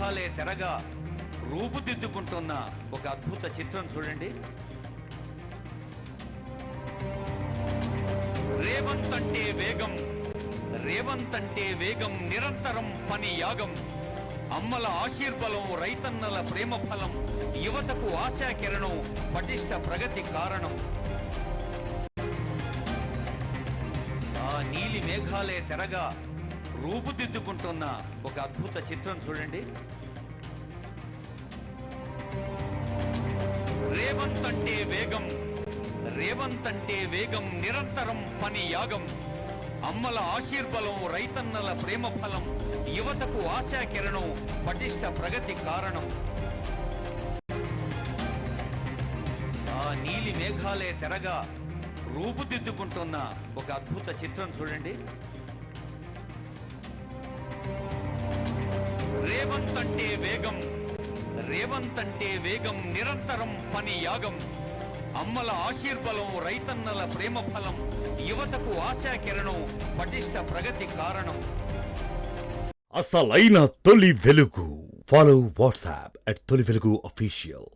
మేఘాలే తెరగా రూపుదిద్దుకుంటున్న ఒక అద్భుత చిత్రం చూడండి. రేవంత్ అంటే వేగం, రేవంత్ అంటే వేగం, నిరంతరం పని యాగం. అమ్మల ఆశీర్బలం, రైతన్నల ప్రేమ ఫలం, యువతకు ఆశా కిరణం, పటిష్ట ప్రగతి కారణం. ఆ నీలి మేఘాలే తెరగా రూపుదిద్దుకుంటున్న ఒక అద్భుత చిత్రం చూడండి. రేవంత్ అంటే వేగం, రేవంత్ అంటే వేగం, నిరంతరం పని యాగం. అమ్మల ఆశీర్బలం, రైతన్నల ప్రేమ ఫలం, యువతకు ఆశా కిరణం, పటిష్ట ప్రగతి కారణం. ఆ నీలి మేఘాలే తెరగా రూపుదిద్దుకుంటున్న ఒక అద్భుత చిత్రం చూడండి. రేవంత్ అంటే వేగం, రేవంత్ అంటే వేగం, నిరంతరం పని యాగం. అమ్మల ఆశీర్బలం, రైతన్నల ప్రేమ ఫలం, యువతకు ఆశా కిరణం, పటిష్ట ప్రగతి కారణం. అసలైన తొలి వెలుగు. ఫాలో వాట్సాప్ @తొలి వెలుగు official.